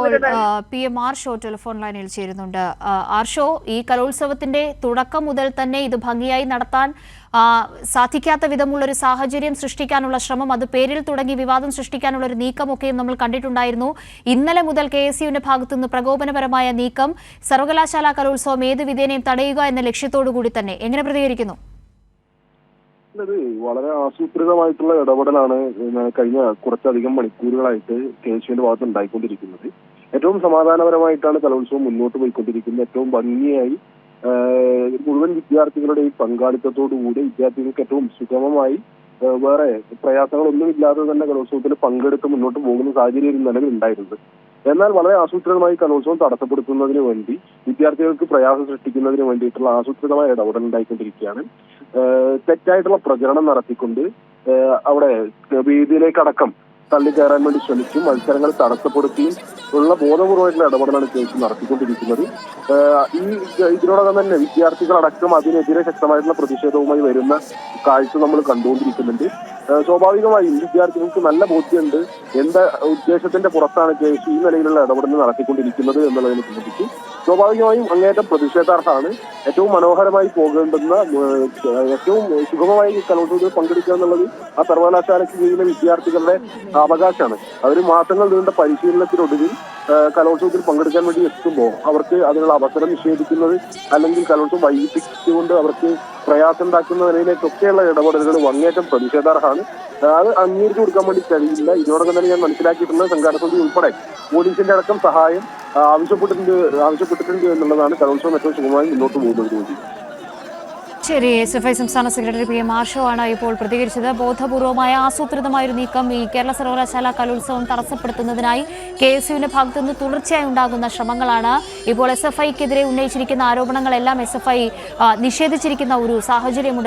ഇപ്പോൾ PM Arsho telephone ലൈനിൽ ചേരുന്നുണ്ട്. ആർഷോ, ഈ കലോത്സവത്തിന്റെ തുടക്കം മുതൽ തന്നെ ഇത് ഭംഗിയായി നടത്താൻ സാധിക്കാത്ത വിധമുള്ളൊരു സാഹചര്യം സൃഷ്ടിക്കാനുള്ള ശ്രമം, അത് പേരിൽ തുടങ്ങി വിവാദം സൃഷ്ടിക്കാനുള്ള ഒരു നീക്കമൊക്കെയും നമ്മൾ കണ്ടിട്ടുണ്ടായിരുന്നു. ഇന്നലെ മുതൽ KSUവിന്റെ ഭാഗത്തുനിന്ന് പ്രകോപനപരമായ നീക്കം, സർവകലാശാല കലോത്സവം ഏത് വിധേനയും തടയുക എന്ന ലക്ഷ്യത്തോടു കൂടി തന്നെ. എങ്ങനെ പ്രതികരിക്കുന്നു? വളരെ ആസൂത്രിതമായിട്ടുള്ള ഇടപെടലാണ് കഴിഞ്ഞ കുറച്ചധികം മണിക്കൂറുകളായിട്ട് KSUവിന്റെ ഭാഗത്ത് ഉണ്ടായിക്കൊണ്ടിരിക്കുന്നത്. ഏറ്റവും സമാധാനപരമായിട്ടാണ് കലോത്സവം മുന്നോട്ട് പോയിക്കൊണ്ടിരിക്കുന്നത്. ഏറ്റവും ഭംഗിയായി മുഴുവൻ വിദ്യാർത്ഥികളുടെയും പങ്കാളിത്തത്തോടുകൂടി വിദ്യാർത്ഥികൾക്ക് ഏറ്റവും സുഗമമായി വേറെ പ്രയാസങ്ങളൊന്നുമില്ലാതെ തന്നെ കലോത്സവത്തിൽ പങ്കെടുത്ത് മുന്നോട്ട് പോകുന്ന സാഹചര്യം നിലവിൽ ഉണ്ടായിരുന്നത്. എന്നാൽ വളരെ ആസൂത്രിതമായി കലോത്സവം തടസ്സപ്പെടുത്തുന്നതിന് വേണ്ടി, വിദ്യാർത്ഥികൾക്ക് പ്രയാസം സൃഷ്ടിക്കുന്നതിന് വേണ്ടിയിട്ടുള്ള ആസൂത്രിതമായ ഇടപെടൽ ഉണ്ടായിക്കൊണ്ടിരിക്കുകയാണ്. തെറ്റായിട്ടുള്ള പ്രചരണം നടത്തിക്കൊണ്ട് അവിടെ വേദിയിലേക്കടക്കം തള്ളിക്കയറാൻ വേണ്ടി ശ്രമിച്ചും മത്സരങ്ങൾ തടസ്സപ്പെടുത്തിയും ഉള്ള ബോധപൂർവമായിട്ടുള്ള ഇടപെടലാണ് KSU നടത്തിക്കൊണ്ടിരിക്കുന്നത്. ഇതിനോടകം തന്നെ വിദ്യാർത്ഥികളടക്കം അതിനെതിരെ ശക്തമായിട്ടുള്ള പ്രതിഷേധവുമായി വരുന്ന കാഴ്ച നമ്മൾ കണ്ടുകൊണ്ടിരിക്കുന്നുണ്ട്. സ്വാഭാവികമായും വിദ്യാർത്ഥികൾക്ക് നല്ല ബോധ്യമുണ്ട് എന്താ ഉദ്ദേശത്തിന്റെ പുറത്താണ് KSU ഈ നിലയിലുള്ള ഇടപെടൽ നടത്തിക്കൊണ്ടിരിക്കുന്നത് എന്നുള്ളതിനെ സംബന്ധിച്ച്. സ്വാഭാവികമായും അങ്ങേയറ്റം പ്രതിഷേധാർഹമാണ്. ഏറ്റവും മനോഹരമായി പോകേണ്ടുന്ന, ഏറ്റവും സുഗമമായി കലോത്സവത്തിൽ പങ്കെടുക്കുക എന്നുള്ളത് ആ സർവകലാശാലയ്ക്ക് കീഴിലെ വിദ്യാർത്ഥികളുടെ അവകാശമാണ്. അവർ മാസങ്ങൾ നീണ്ട പരിശീലനത്തിനൊടുവിൽ കലോത്സവത്തിൽ പങ്കെടുക്കാൻ വേണ്ടി എത്തുമ്പോൾ അവർക്ക് അതിനുള്ള അവസരം നിഷേധിക്കുന്നത്, അല്ലെങ്കിൽ കലോത്സവം വൈകിപ്പിച്ചുകൊണ്ട് അവർക്ക് പ്രയാസം ഉണ്ടാക്കുന്ന നിലയിലേക്കൊക്കെയുള്ള ഇടപെടലുകൾ അങ്ങേയറ്റം പ്രതിഷേധാർഹമാണ്. അത് അംഗീകരിച്ചു കൊടുക്കാൻ വേണ്ടി കഴിയില്ല. ഇതിനോടൊപ്പം തന്നെ ഞാൻ മനസ്സിലാക്കിയിട്ടുള്ള സംഘാടക സമിതി ഉൾപ്പെടെ പോലീസിന്റെ അടക്കം സഹായം ആവശ്യപ്പെട്ടിട്ടുണ്ട് എന്നുള്ളതാണ് കലോത്സവം ഏറ്റവും സുഗമമായി മുന്നോട്ട് പോകുന്നതിന് വേണ്ടി. ശരി, SFI സംസ്ഥാന സെക്രട്ടറി PM ആർഷോ ആണ് ഇപ്പോൾ പ്രതികരിച്ചത്. ബോധപൂർവമായ ആസൂത്രിതമായൊരു നീക്കം ഈ കേരള സർവകലാശാല കലോത്സവം തടസ്സപ്പെടുത്തുന്നതിനായി KSUവിന്റെ ഭാഗത്തുനിന്ന് തുടർച്ചയായി ഉണ്ടാകുന്ന ശ്രമങ്ങളാണ്. ഇപ്പോൾ SFIക്കെതിരെ ഉന്നയിച്ചിരിക്കുന്ന ആരോപണങ്ങളെല്ലാം SFI നിഷേധിച്ചിരിക്കുന്ന ഒരു സാഹചര്യമുണ്ട്.